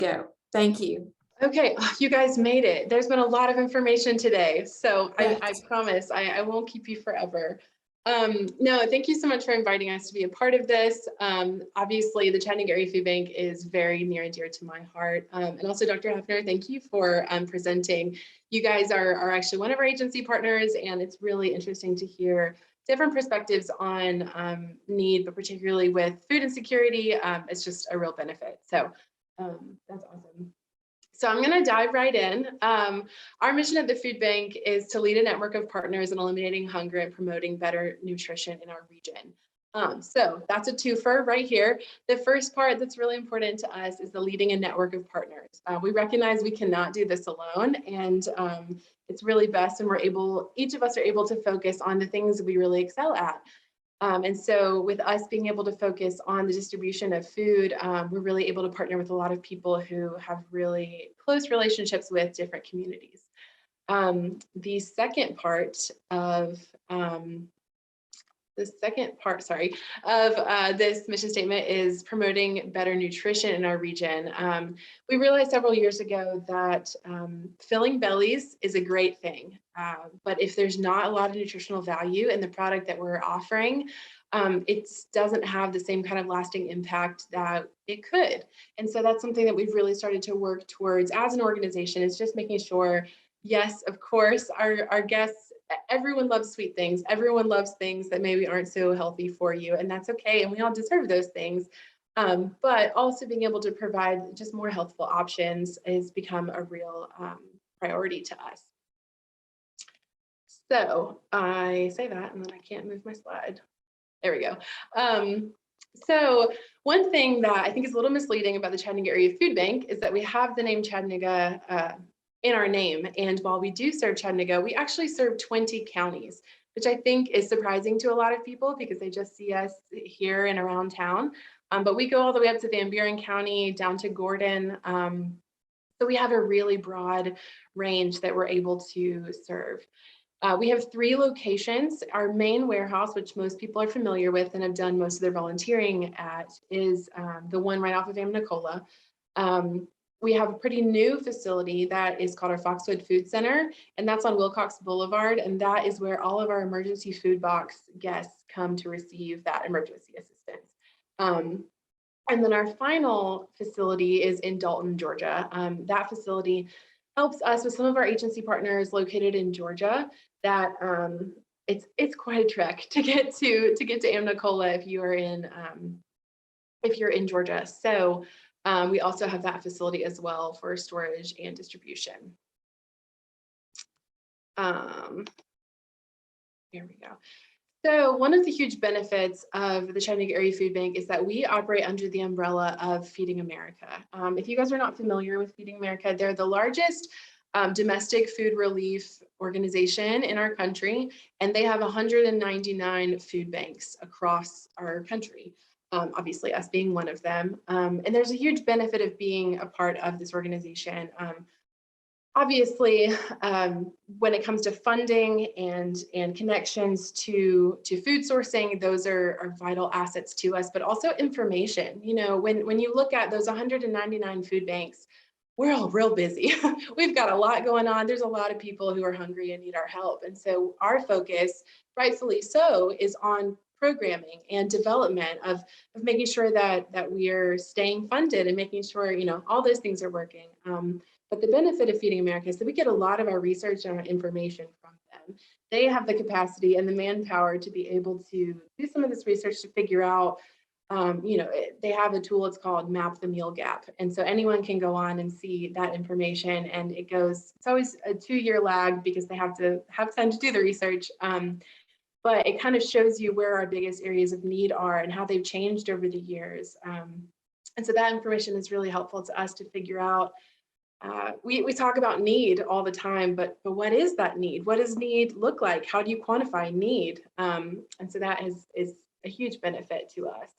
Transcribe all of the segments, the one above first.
Go. Thank you. Okay, you guys made it. There's been a lot of information today, so I Yes. promise I won't keep you forever. No, thank you so much for inviting us to be a part of this. Obviously, the Chattanooga Area Food Bank is very near and dear to my heart. And also, Dr. Hefner, thank you for presenting. You guys are actually one of our agency partners, and it's really interesting to hear different perspectives on need, but particularly with food insecurity, it's just a real benefit. So that's awesome. So I'm going to dive right in. Our mission at the food bank is to lead a network of partners in eliminating hunger and promoting better nutrition in our region. So that's a twofer right here. The first part that's really important to us is the leading a network of partners. We recognize we cannot do this alone, and it's really best when each of us are able to focus on the things we really excel at. And so with us being able to focus on the distribution of food, we're really able to partner with a lot of people who have really close relationships with different communities. The second part of this mission statement is promoting better nutrition in our region. We realized several years ago that filling bellies is a great thing, but if there's not a lot of nutritional value in the product that we're offering, it doesn't have the same kind of lasting impact that it could. And so that's something that we've really started to work towards as an organization, is just making sure, yes, of course, our guests, everyone loves sweet things. Everyone loves things that maybe aren't so healthy for you, and that's okay. And we all deserve those things. But also being able to provide just more healthful options has become a real priority to us. So I say that, and then I can't move my slide. There we go. So one thing that I think is a little misleading about the Chattanooga Area Food Bank is that we have the name Chattanooga in our name. And while we do serve Chattanooga, we actually serve 20 counties, which I think is surprising to a lot of people because they just see us here and around town. But we go all the way up to Van Buren County, down to Gordon. So we have a really broad range that we're able to serve. We have 3 locations. Our main warehouse, which most people are familiar with and have done most of their volunteering at, is the one right off of Amnicola. We have a pretty new facility that is called our Foxwood Food Center, and that's on Wilcox Boulevard, and that is where all of our emergency food box guests come to receive that emergency assistance. And then our final facility is in Dalton, Georgia. That facility helps us with some of our agency partners located in Georgia. That it's quite a trek to get to Amnicola if you're in Georgia. So we also have that facility as well for storage and distribution. Here we go. So one of the huge benefits of the Chattanooga Area Food Bank is that we operate under the umbrella of Feeding America. If you guys are not familiar with Feeding America, they're the largest domestic food relief organization in our country, and they have 199 food banks across our country. Obviously, us being one of them. And there's a huge benefit of being a part of this organization. Obviously, when it comes to funding and connections to food sourcing, those are vital assets to us, but also information. You know, when you look at those 199 food banks, we're all real busy. We've got a lot going on. There's a lot of people who are hungry and need our help. And so our focus, rightfully so, is on programming and development of making sure that we are staying funded and making sure, you know, all those things are working. But the benefit of Feeding America is that we get a lot of our research and our information from them. They have the capacity and the manpower to be able to do some of this research to figure out, you know, they have a tool, it's called Map the Meal Gap. And so anyone can go on and see that information, and it's always a 2-year lag because they have to have time to do the research. But it kind of shows you where our biggest areas of need are and how they've changed over the years. And so that information is really helpful to us to figure out. We talk about need all the time, but what is that need? What does need look like? How do you quantify need? And so that is a huge benefit to us.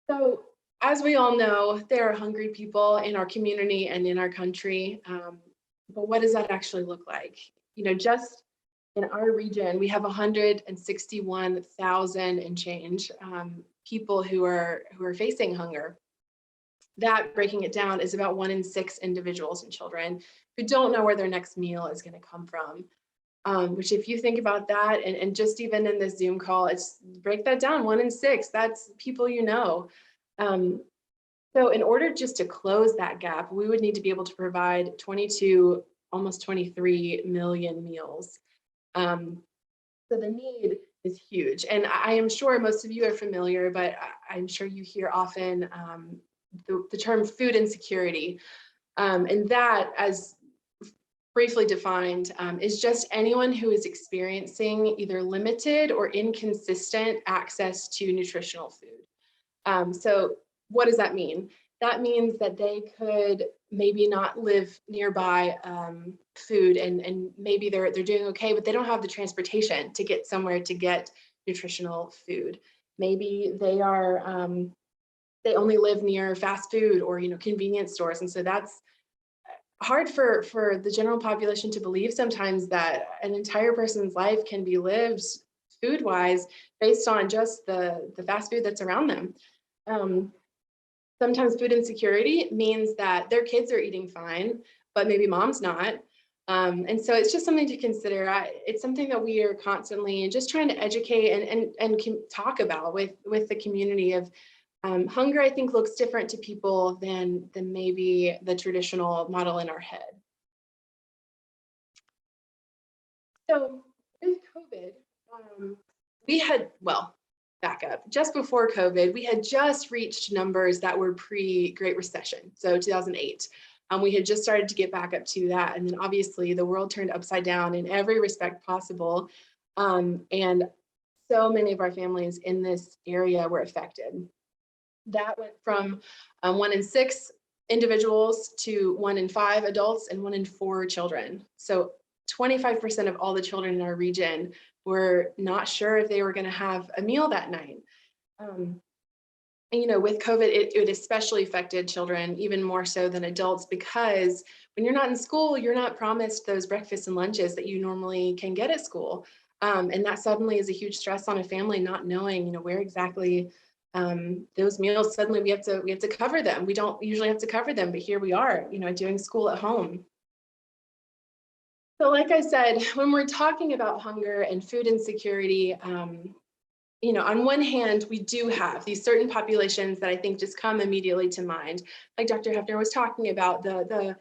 So as we all know, there are hungry people in our community and in our country. But what does that actually look like? You know, just in our region, we have 161,000 and change people who are facing hunger. that, breaking it down, is about 1 in 6 individuals and children who don't know where their next meal is going to come from. Which, if you think about that, and just even in this Zoom call, it's break that down, 1 in 6, that's people you know. So in order just to close that gap, we would need to be able to provide 22, almost 23 million meals. So the need is huge. And I am sure most of you are familiar, but I'm sure you hear often the term food insecurity. And that, as briefly defined, is just anyone who is experiencing either limited or inconsistent access to nutritional food. So what does that mean? That means that they could maybe not live nearby food, and maybe they're doing okay, but they don't have the transportation to get somewhere to get nutritional food. Maybe they are they only live near fast food or convenience stores, and so that's hard for the general population to believe sometimes, that an entire person's life can be lived food wise based on just the fast food that's around them. Sometimes food insecurity means that their kids are eating fine, but maybe mom's not. And so it's just something to consider. It's something that we are constantly just trying to educate and can talk about with the community of hunger. I think looks different to people than maybe the traditional model in our head. So with COVID, we had, well, back up, just before COVID, we had just reached numbers that were pre-Great Recession, so 2008. We had just started to get back up to that. And then obviously the world turned upside down in every respect possible. And so many of our families in this area were affected. That went from 1 in 6 individuals to 1 in 5 adults and 1 in 4 children. So 25% of all the children in our region were not sure if they were going to have a meal that night. And, with COVID, it especially affected children even more so than adults, because when you're not in school, you're not promised those breakfasts and lunches that you normally can get at school. And that suddenly is a huge stress on a family, not knowing, where exactly those meals, suddenly we have to cover them. We don't usually have to cover them, but here we are, doing school at home. So like I said, when we're talking about hunger and food insecurity, on one hand, we do have these certain populations that I think just come immediately to mind. Like Dr. Hefner was talking about, the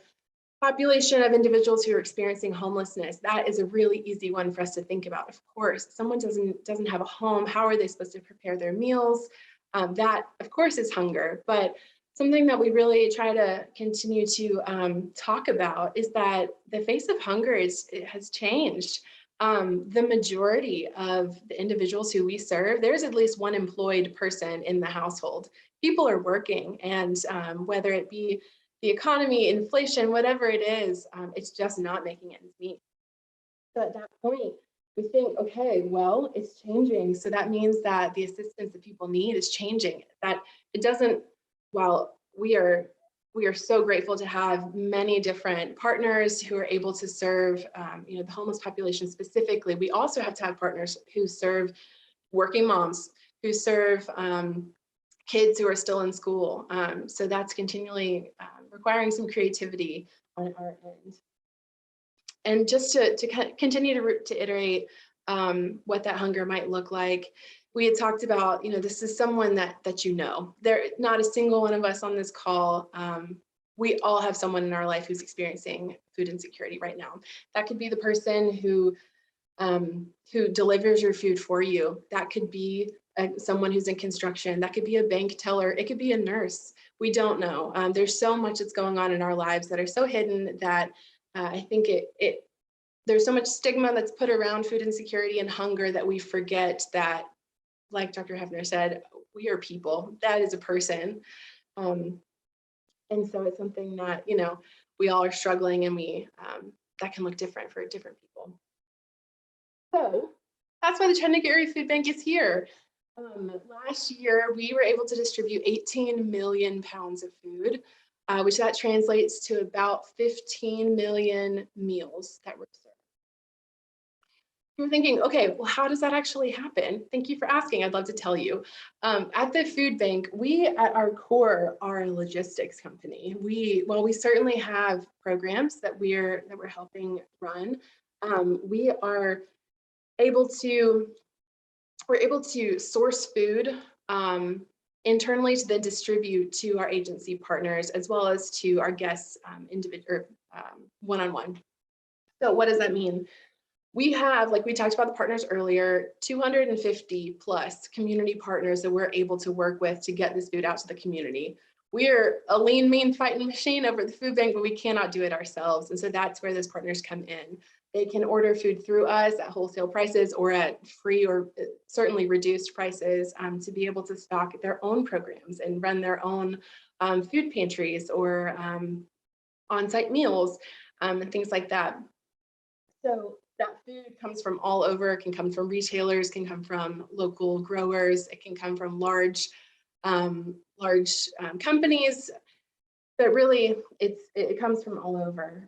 population of individuals who are experiencing homelessness. That is a really easy one for us to think about. Of course, if someone doesn't have a home, how are they supposed to prepare their meals? That, of course, is hunger. But something that we really try to continue to talk about is that the face of hunger has changed. The majority of the individuals who we serve, there's at least one employed person in the household. People are working, and whether it be the economy, inflation, whatever it is, it's just not making ends meet. So at that point, we think, okay, well, it's changing. So that means that the assistance that people need is changing. That it doesn't, while we are so grateful to have many different partners who are able to serve, the homeless population specifically, we also have to have partners who serve working moms, who serve kids who are still in school. So that's continually requiring some creativity on our end. And just to continue to iterate what that hunger might look like, we had talked about, this is someone that there, not a single one of us on this call, we all have someone in our life who's experiencing food insecurity right now. That could be the person who delivers your food for you. That could be someone who's in construction. That could be a bank teller. It could be a nurse. We don't know. There's so much that's going on in our lives that are so hidden that I think there's so much stigma that's put around food insecurity and hunger that we forget that, like Dr. Hefner said, we are people. That is a person. And so it's something that, we all are struggling, and that can look different for different people. So that's why the Chattanooga Area Food Bank is here. Last year, we were able to distribute 18 million pounds of food, which that translates to about 15 million meals that were served. You're thinking, okay, well, how does that actually happen? Thank you for asking. I'd love to tell you. At the food bank, we at our core are a logistics company. While we certainly have programs that we're helping run, we are able to we're able to source food internally to then distribute to our agency partners as well as to our guests individual one-on-one. So what does that mean? We have, like we talked about the partners earlier, 250 plus community partners that we're able to work with to get this food out to the community. We're a lean, mean fighting machine over at the food bank, but we cannot do it ourselves. And so that's where those partners come in. They can order food through us at wholesale prices or at free or certainly reduced prices to be able to stock their own programs and run their own food pantries or on-site meals and things like that. So that food comes from all over. It can come from retailers, can come from local growers, it can come from large companies, but really it comes from all over.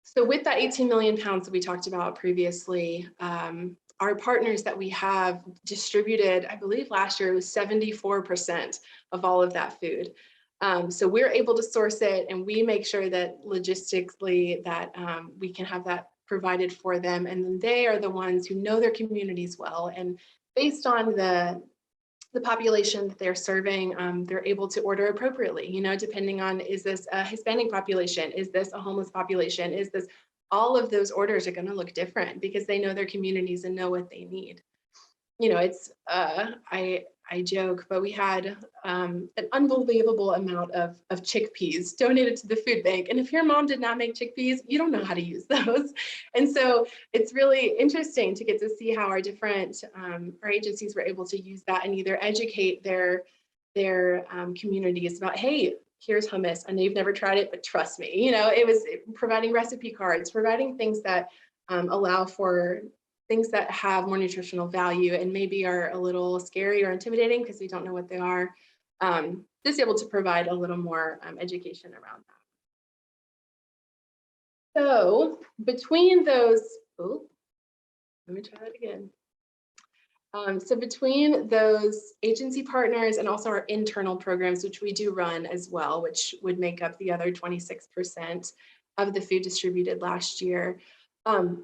So with that 18 million pounds that we talked about previously, our partners that we have distributed, I believe last year was 74% of all of that food. So we're able to source it and we make sure that logistically that we can have that provided for them. And then they are the ones who know their communities well. And based on the population that they're serving, they're able to order appropriately, you know, depending on, is this a Hispanic population? Is this a homeless population? Is this, all of those orders are going to look different because they know their communities and know what they need. You know, it's, I joke, but we had an unbelievable amount of chickpeas donated to the food bank. And if your mom did not make chickpeas, you don't know how to use those. And so it's really interesting to get to see how our different, our agencies were able to use that and either educate their communities about, hey, here's hummus. I know you've never tried it, but trust me, you know, it was providing recipe cards, providing things that allow for things that have more nutritional value and maybe are a little scary or intimidating because we don't know what they are, just able to provide a little more education around that. So between those, oh, let me try that again. So between those agency partners and also our internal programs, which we do run as well, which would make up the other 26% of the food distributed last year,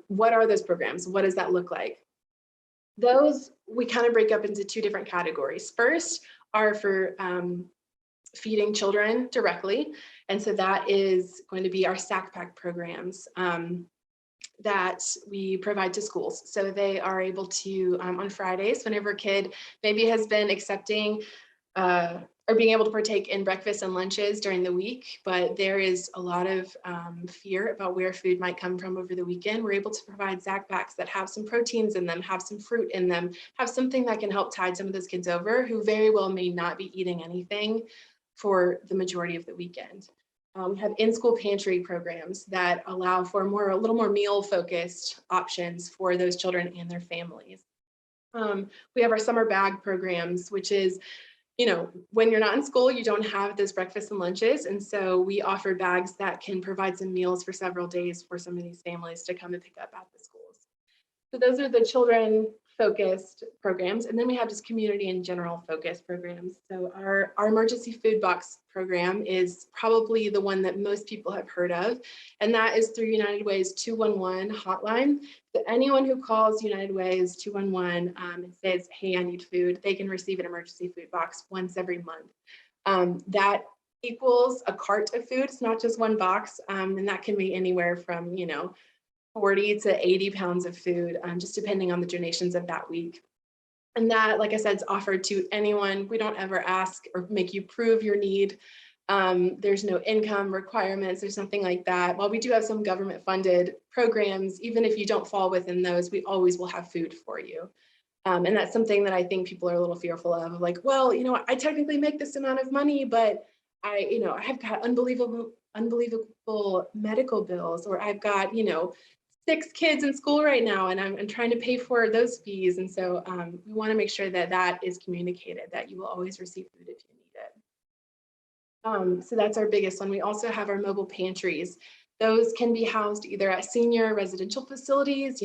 what are those programs? What does that look like? Those we kind of break up into two different categories. First are for feeding children directly. And so that is going to be our sack pack programs that we provide to schools. So they are able to, on Fridays, whenever a kid maybe has been accepting or being able to partake in breakfast and lunches during the week, but there is a lot of fear about where food might come from over the weekend. We're able to provide sack packs that have some proteins in them, have some fruit in them, have something that can help tide some of those kids over who very well may not be eating anything for the majority of the weekend. We have in-school pantry programs that allow for a little more meal-focused options for those children and their families. We have our summer bag programs, which is, you know, when you're not in school, you don't have those breakfasts and lunches. And so we offer bags that can provide some meals for several days for some of these families to come and pick up at the schools. So those are the children focused programs. And then we have just community and general focused programs. So our emergency food box program is probably the one that most people have heard of. And that is through United Way's 211 hotline. So anyone who calls United Way's 211 and says, hey, I need food, they can receive an emergency food box once every month. That equals a cart of food. It's not just one box. And that can be anywhere from, you know, 40 to 80 pounds of food, just depending on the donations of that week. And that, like I said, is offered to anyone. We don't ever ask or make you prove your need. There's no income requirements. There's nothing like that. While we do have some government funded programs, even if you don't fall within those, we always will have food for you. And that's something that I think people are a little fearful of, like, well, you know, I technically make this amount of money, but I've got unbelievable medical bills, or I've got, 6 kids in school right now, and I'm trying to pay for those fees. And so we want to make sure that that is communicated, that you will always receive food if you need it. So that's our biggest one. We also have our mobile pantries. Those can be housed either at senior residential facilities,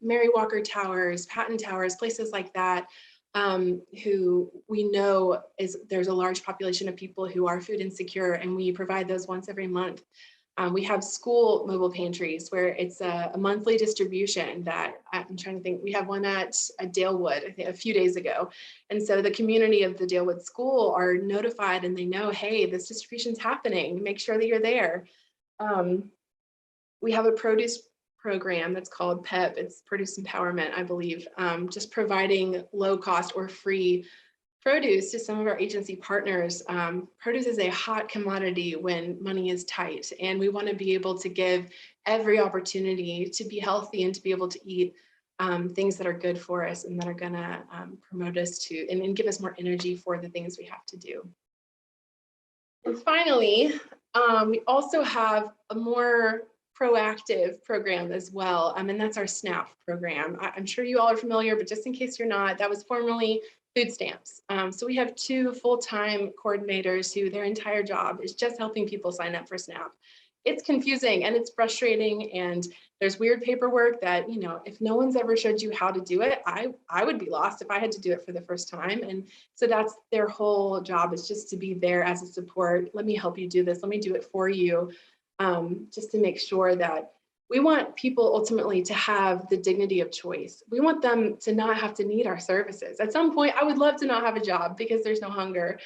Mary Walker Towers, Patton Towers, places like that, who we know there's a large population of people who are food insecure, and we provide those once every month. We have school mobile pantries where it's a monthly distribution that I'm trying to think. We have one at Dalewood, I think, a few days ago. And so the community of the Dalewood school are notified and they know, hey, this distribution's happening. Make sure that you're there. We have a produce program that's called PEP. It's Produce Empowerment, I believe, just providing low cost or free produce to some of our agency partners. Produce is a hot commodity when money is tight, and we want to be able to give every opportunity to be healthy and to be able to eat things that are good for us and that are going to promote us to and give us more energy for the things we have to do. And finally, we also have a more proactive program as well, and that's our SNAP program. I'm sure you all are familiar, but just in case you're not, that was formerly food stamps. So we have 2 full-time coordinators who their entire job is just helping people sign up for SNAP. It's confusing and it's frustrating, and there's weird paperwork that, if no one's ever showed you how to do it, I would be lost if I had to do it for the first time. And so that's their whole job, is just to be there as a support. Let me help you do this. Let me do it for you, just to make sure that we want people ultimately to have the dignity of choice. We want them to not have to need our services. At some point, I would love to not have a job because there's no hunger.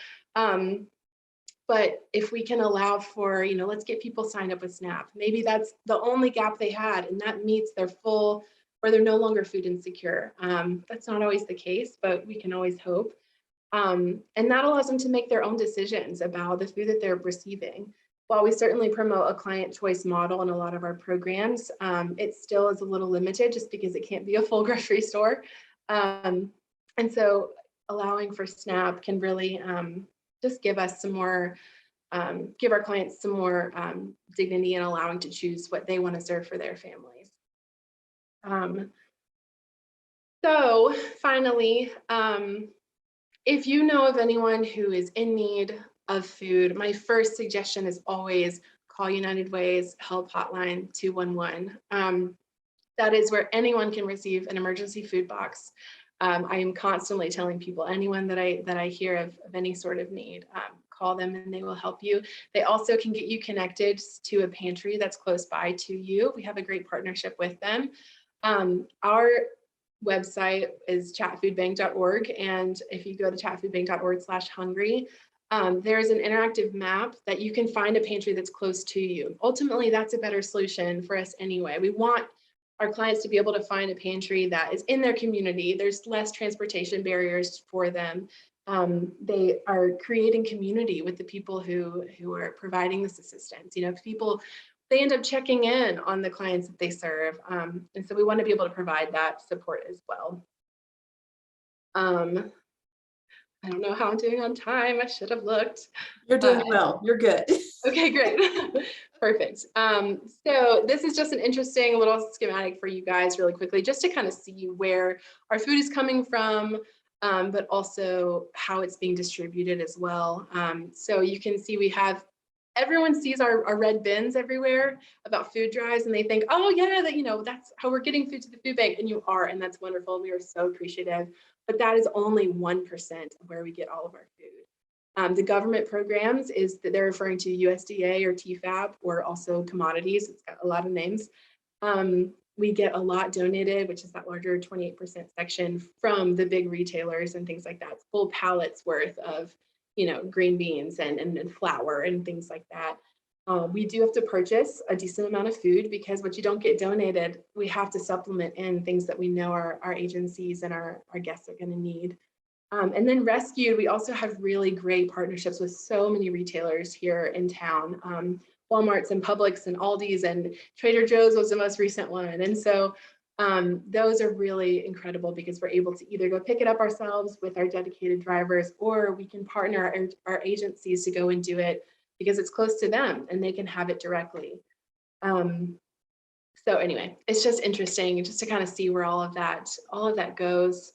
But if we can allow for, let's get people signed up with SNAP. Maybe that's the only gap they had, and that meets their full, or they're no longer food insecure. That's not always the case, but we can always hope. And that allows them to make their own decisions about the food that they're receiving. While we certainly promote a client choice model in a lot of our programs, it still is a little limited just because it can't be a full grocery store. And so allowing for SNAP can really just give us some more, give our clients some more dignity in allowing to choose what they want to serve for their families. So finally, if you know of anyone who is in need of food, my first suggestion is always call United Way's help hotline 211. That is where anyone can receive an emergency food box. I am constantly telling people, anyone that I hear of any sort of need, call them and they will help you. They also can get you connected to a pantry that's close by to you. We have a great partnership with them. Our website is chatfoodbank.org, and if you go to chatfoodbank.org/hungry, there's an interactive map that you can find a pantry that's close to you. Ultimately, that's a better solution for us anyway. We want our clients to be able to find a pantry that is in their community. There's less transportation barriers for them. They are creating community with the people who are providing this assistance. People, they end up checking in on the clients that they serve. And so we want to be able to provide that support as well. I don't know how I'm doing on time. I should have looked. You're doing well. You're good. Okay, great. Perfect. So this is just an interesting little schematic for you guys really quickly, just to kind of see where our food is coming from, but also how it's being distributed as well. So you can see we have, everyone sees our red bins everywhere about food drives, and they think, oh yeah, that's how we're getting food to the food bank, and you are, and that's wonderful. We are so appreciative, but that is only 1% of where we get all of our food. The government programs is that they're referring to USDA or TFAB, or also commodities. It's got a lot of names. We get a lot donated, which is that larger 28% section from the big retailers and things like that. It's full pallets worth of green beans and flour and things like that. We do have to purchase a decent amount of food, because what you don't get donated, we have to supplement in things that we know our agencies and our guests are going to need. And then rescued, we also have really great partnerships with so many retailers here in town. Walmart's and Publix and Aldi's, and Trader Joe's was the most recent one. And so those are really incredible, because we're able to either go pick it up ourselves with our dedicated drivers, or we can partner our agencies to go and do it because it's close to them and they can have it directly. So anyway, it's just interesting just to kind of see where all of that goes.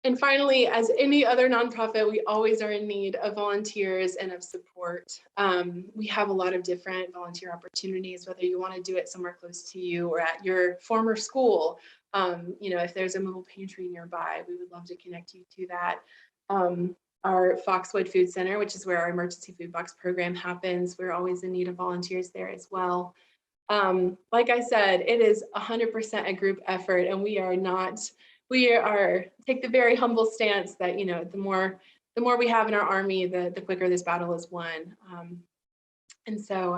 And finally, as any other nonprofit, we always are in need of volunteers and of support. We have a lot of different volunteer opportunities, whether you want to do it somewhere close to you or at your former school. If there's a mobile pantry nearby, we would love to connect you to that. Our Foxwood Food Center, which is where our emergency food box program happens, we're always in need of volunteers there as well. Like I said, it is 100% a group effort, and we are take the very humble stance that, the more we have in our army, the quicker this battle is won. And so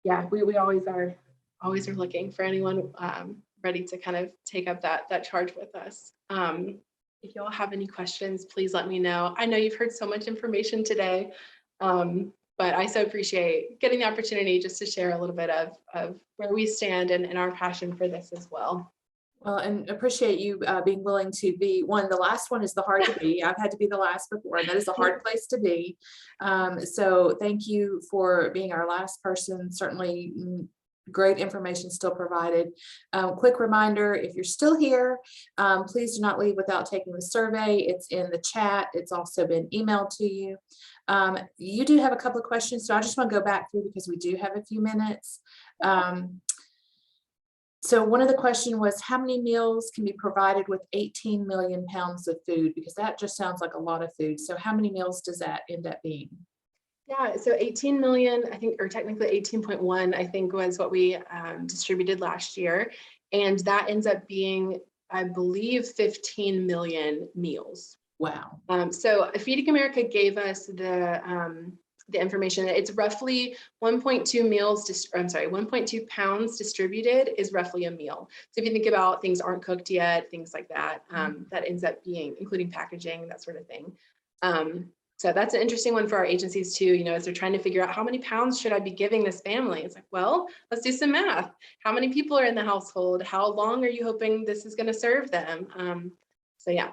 we always are looking for anyone ready to kind of take up that charge with us. If y'all have any questions, please let me know. I know you've heard so much information today, but I so appreciate getting the opportunity just to share a little bit of where we stand and our passion for this as well. Well, and appreciate you being willing to be one. The last one is the hard to be. I've had to be the last before, and that is a hard place to be. So thank you for being our last person. Certainly great information still provided. Quick reminder, if you're still here, please do not leave without taking the survey. It's in the chat. It's also been emailed to you. You do have a couple of questions, so I just want to go back through because we do have a few minutes. So one of the questions was, how many meals can be provided with 18 million pounds of food? Because that just sounds like a lot of food. So how many meals does that end up being? Yeah, so 18 million, I think, or technically 18.1, I think was what we distributed last year. And that ends up being, I believe, 15 million meals. Wow. So Feeding America gave us the information that it's roughly 1.2 meals, 1.2 pounds distributed is roughly a meal. So if you think about things aren't cooked yet, things like that, that ends up being, including packaging, that sort of thing. So that's an interesting one for our agencies too, as they're trying to figure out how many pounds should I be giving this family? It's like, well, let's do some math. How many people are in the household? How long are you hoping this is going to serve them? So yeah.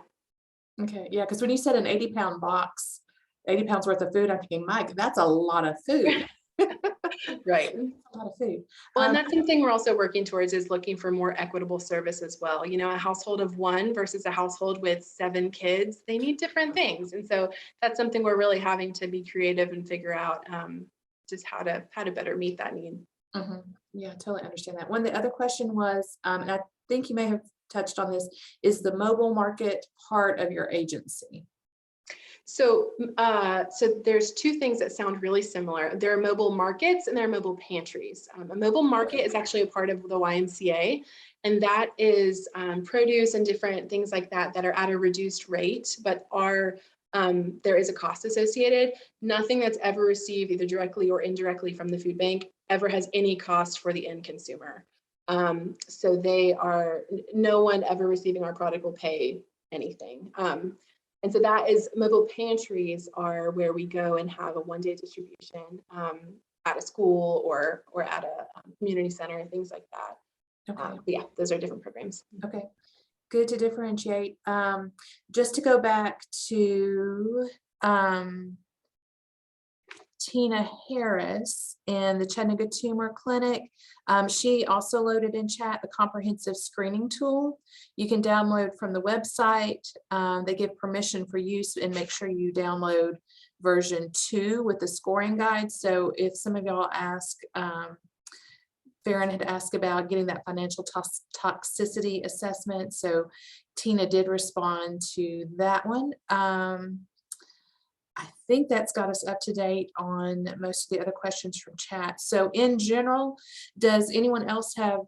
Okay, yeah, because when you said an 80-pound box, 80 pounds worth of food, I'm thinking, Mike, that's a lot of food. Right. A lot of food. Well, and that's something we're also working towards, is looking for more equitable service as well. A household of one versus a household with 7 kids, they need different things. And so that's something we're really having to be creative and figure out just how to better meet that need. Yeah, totally understand that. One, the other question was, and I think you may have touched on this, is the mobile market part of your agency? So there's two things that sound really similar. There are mobile markets and there are mobile pantries. A mobile market is actually a part of the YMCA, and that is produce and different things like that are at a reduced rate, but there is a cost associated. Nothing that's ever received either directly or indirectly from the food bank ever has any cost for the end consumer. So no one ever receiving our product will pay anything. And so that is, mobile pantries are where we go and have a one-day distribution at a school or at a community center and things like that. Okay. Yeah, those are different programs. Okay, good to differentiate. Just to go back to Tina Harris in the Chattanooga Tumor Clinic. She also loaded in chat the comprehensive screening tool. You can download from the website. They give permission for use, and make sure you download version 2 with the scoring guide. So if some of y'all ask, Farron had asked about getting that financial toxicity assessment. So Tina did respond to that one. I think that's got us up to date on most of the other questions from chat. So in general, does anyone else have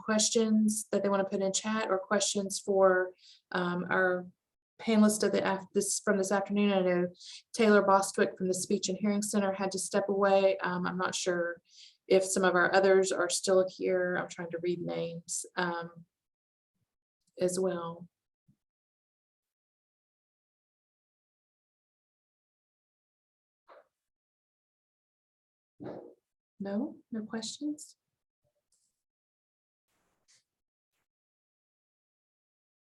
questions that they want to put in chat, or questions for our panelists of from this afternoon? I know Taylor Bostwick from the Speech and Hearing Center had to step away. I'm not sure if some of our others are still here. I'm trying to read names as well. No questions.